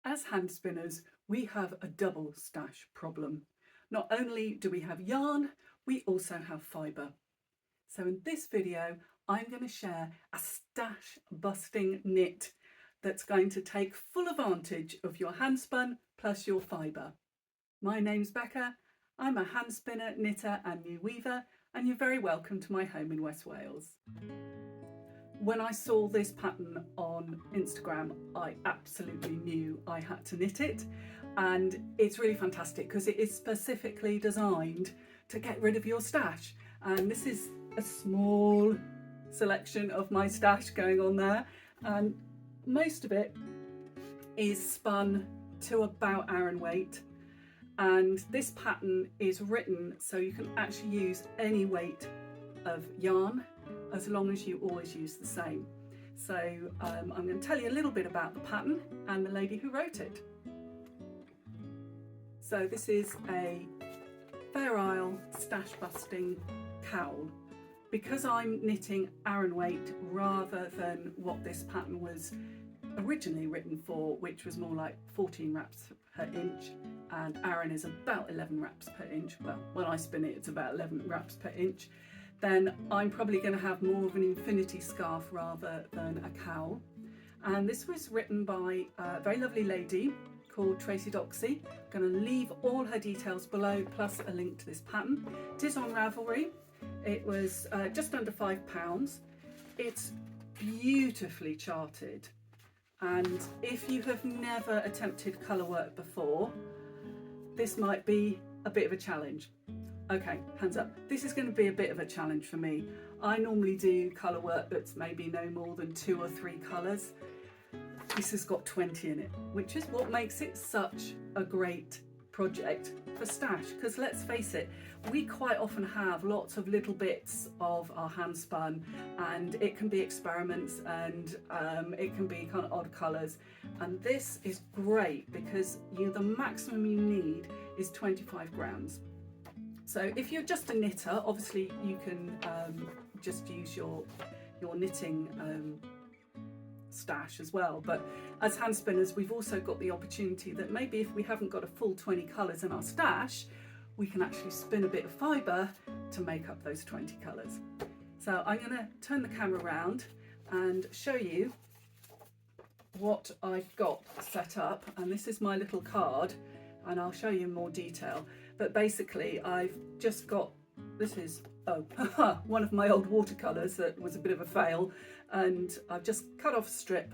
As hand spinners, we have a double stash problem. Not only do we have yarn, we also have fibre. So in this video, I'm going to share a stash busting knit that's going to take full advantage of your hand spun plus your fibre. My name's Becca, I'm a hand spinner, knitter and new weaver, and you're very welcome to my home in West Wales. When I saw this pattern on Instagram, I absolutely knew I had to knit it, and it's really fantastic because it is specifically designed to get rid of your stash. And this is a small selection of my stash going on there, and most of it is spun to about Aran weight. And this pattern is written so you can actually use any weight of yarn as long as you always use the same. So I'm going to tell you a little bit about the pattern and the lady who wrote it. So this is a Fair Isle stash busting cowl. Because I'm knitting Aran weight rather than what this pattern was originally written for, which was more like 14 wraps per inch, and Aran is about 11 wraps per inch. Well, when I spin it, it's about 11 wraps per inch. Then I'm probably going to have more of an infinity scarf rather than a cowl. And this was written by a very lovely lady called Tracy Doxy. I'm going to leave all her details below, plus a link to this pattern. It is on Ravelry. It was just under £5. It's beautifully charted. And if you have never attempted colour work before, this might be a bit of a challenge. Okay, hands up. This is going to be a bit of a challenge for me. I normally do colour work that's maybe no more than 2 or 3 colours. This has got 20 in it, which is what makes it such a great project for stash, because let's face it, we quite often have lots of little bits of our hand spun, and it can be experiments, and it can be kind of odd colours, and this is great because the maximum you need is 25 grams. So if you're just a knitter, obviously you can just use your knitting stash as well, but as hand spinners we've also got the opportunity that maybe if we haven't got a full 20 colours in our stash, we can actually spin a bit of fibre to make up those 20 colours. So I'm going to turn the camera around and show you what I've got set up, and this is my little card, and I'll show you in more detail. But basically I've just got, this is one of my old watercolours that was a bit of a fail, and I've just cut off a strip,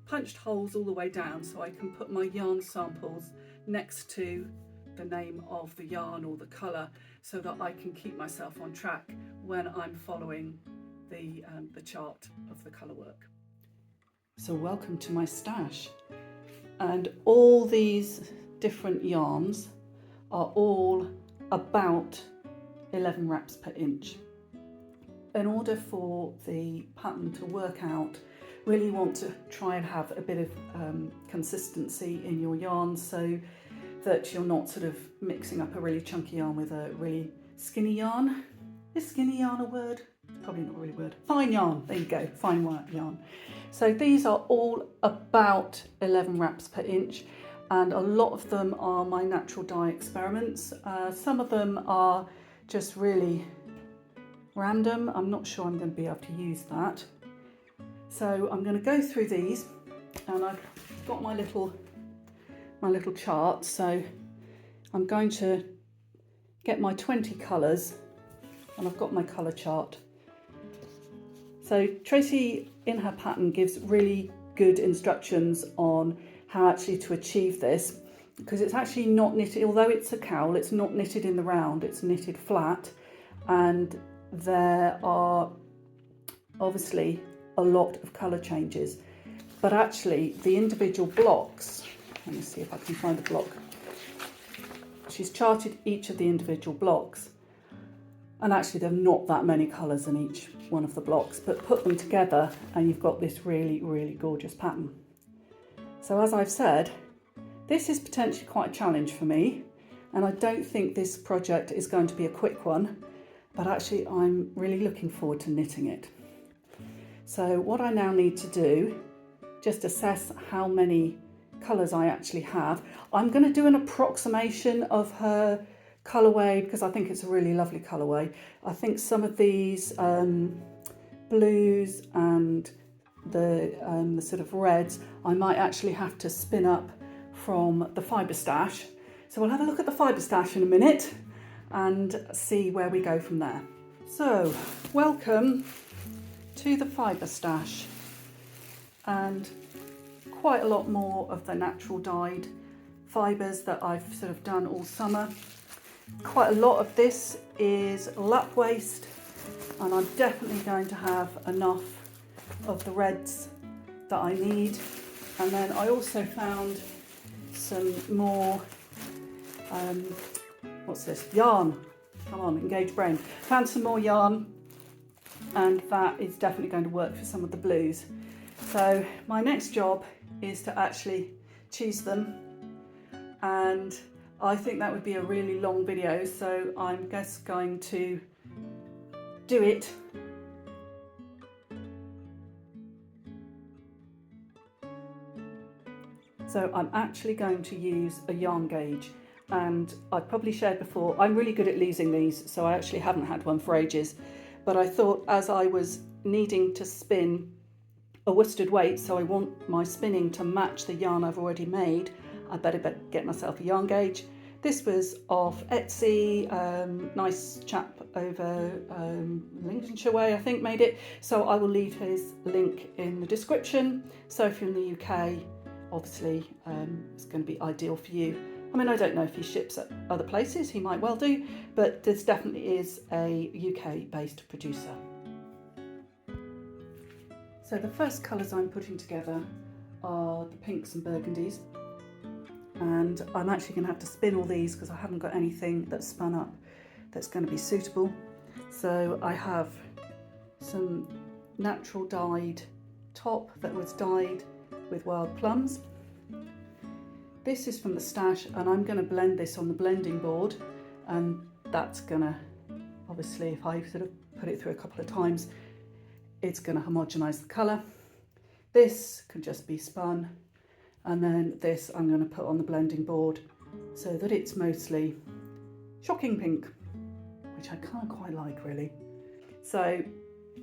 punched holes all the way down so I can put my yarn samples next to the name of the yarn or the colour, so that I can keep myself on track when I'm following the chart of the colour work. So welcome to my stash, and all these different yarns are all about 11 wraps per inch. In order for the pattern to work out, really want to try and have a bit of consistency in your yarn, so that you're not sort of mixing up a really chunky yarn with a really skinny yarn. Is skinny yarn a word? Probably not really a word. Fine yarn, there you go, fine yarn. So these are all about 11 wraps per inch, and a lot of them are my natural dye experiments. Some of them are just really random. I'm not sure I'm going to be able to use that. So I'm going to go through these, and I've got my little chart. So I'm going to get my 20 colours, and I've got my colour chart. So Tracy in her pattern gives really good instructions on how actually to achieve this, because it's actually not knitted, although it's a cowl, it's not knitted in the round, it's knitted flat, and there are obviously a lot of colour changes, but actually the individual blocks, let me see if I can find a block. She's charted each of the individual blocks, and actually there are not that many colours in each one of the blocks, but put them together and you've got this really, really gorgeous pattern. So as I've said, this is potentially quite a challenge for me, and I don't think this project is going to be a quick one, but actually I'm really looking forward to knitting it. So what I now need to do, just assess how many colours I actually have. I'm going to do an approximation of her colourway because I think it's a really lovely colourway. I think some of these blues and the sort of reds I might actually have to spin up from the fibre stash. So we'll have a look at the fibre stash in a minute and see where we go from there. So welcome to the fibre stash, and quite a lot more of the natural dyed fibres that I've sort of done all summer. Quite a lot of this is lap waste, and I'm definitely going to have enough of the reds that I need. And then I also found some more, what's this? Yarn. Come on, engage brain. Found some more yarn, and that is definitely going to work for some of the blues. So my next job is to actually choose them, and I think that would be a really long video, so I'm just going to do it. So I'm actually going to use a yarn gauge, and I've probably shared before, I'm really good at losing these, so I actually haven't had one for ages. But I thought, as I was needing to spin a worsted weight, so I want my spinning to match the yarn I've already made, I better get myself a yarn gauge. This was off Etsy, nice chap over Lincolnshire way I think made it, so I will leave his link in the description. So if you're in the UK, obviously it's going to be ideal for you. I mean, I don't know if he ships at other places, he might well do, but this definitely is a UK based producer. So the first colours I'm putting together are the pinks and burgundies, and I'm actually going to have to spin all these because I haven't got anything that's spun up that's going to be suitable. So I have some natural dyed top that was dyed with wild plums. This is from the stash, and I'm going to blend this on the blending board, and that's going to, obviously if I sort of put it through a couple of times, it's going to homogenise the colour. This can just be spun, and then this I'm going to put on the blending board so that it's mostly shocking pink, which I can't quite like really. So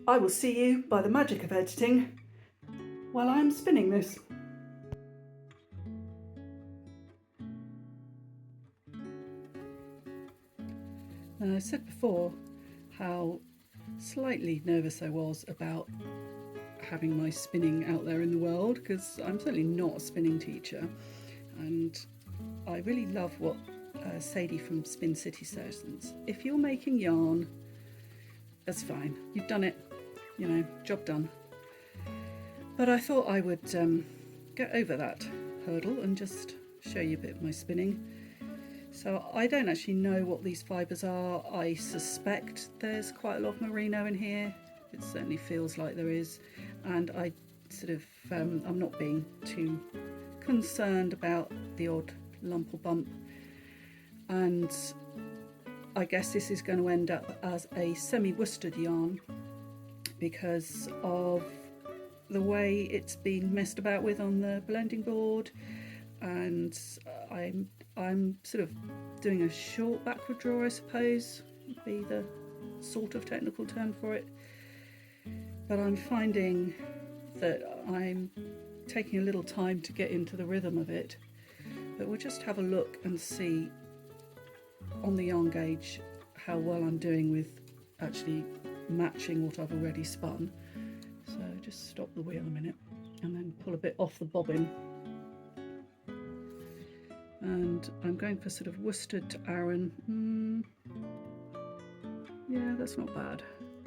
I will see you by the magic of editing while I'm spinning this. Now, I said before how slightly nervous I was about having my spinning out there in the world, because I'm certainly not a spinning teacher, and I really love what Sadie from Spin City says. If you're making yarn, that's fine, you've done it, you know, job done. But I thought I would get over that hurdle and just show you a bit of my spinning. So I don't actually know what these fibres are. I suspect there's quite a lot of merino in here. It certainly feels like there is. And I sort of, I'm not being too concerned about the odd lump or bump. And I guess this is going to end up as a semi-worsted yarn because of the way it's been messed about with on the blending board. And I'm sort of doing a short backward draw, I suppose, would be the sort of technical term for it. But I'm finding that I'm taking a little time to get into the rhythm of it. But we'll just have a look and see on the yarn gauge how well I'm doing with actually matching what I've already spun. So just stop the wheel a minute and then pull a bit off the bobbin. And I'm going for sort of worsted to Aran. Yeah, that's not bad.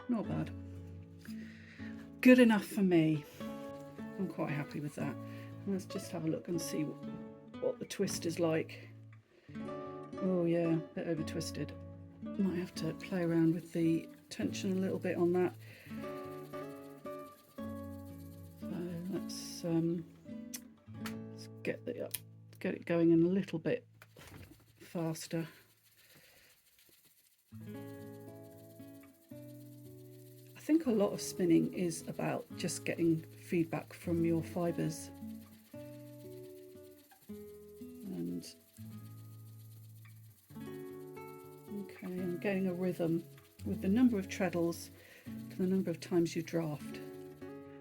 Not bad. Good enough for me. I'm quite happy with that. Let's just have a look and see what the twist is like. Oh yeah, a bit over twisted. Might have to play around with the tension a little bit on that. So let's get it going in a little bit faster. I think a lot of spinning is about just getting feedback from your fibres. Okay, I'm getting a rhythm with the number of treadles to the number of times you draft.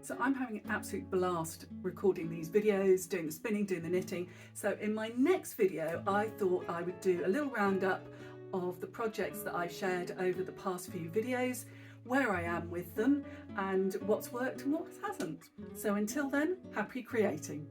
So I'm having an absolute blast recording these videos, doing the spinning, doing the knitting. So in my next video, I thought I would do a little roundup of the projects that I shared over the past few videos, where I am with them and what's worked and what hasn't. So until then, happy creating.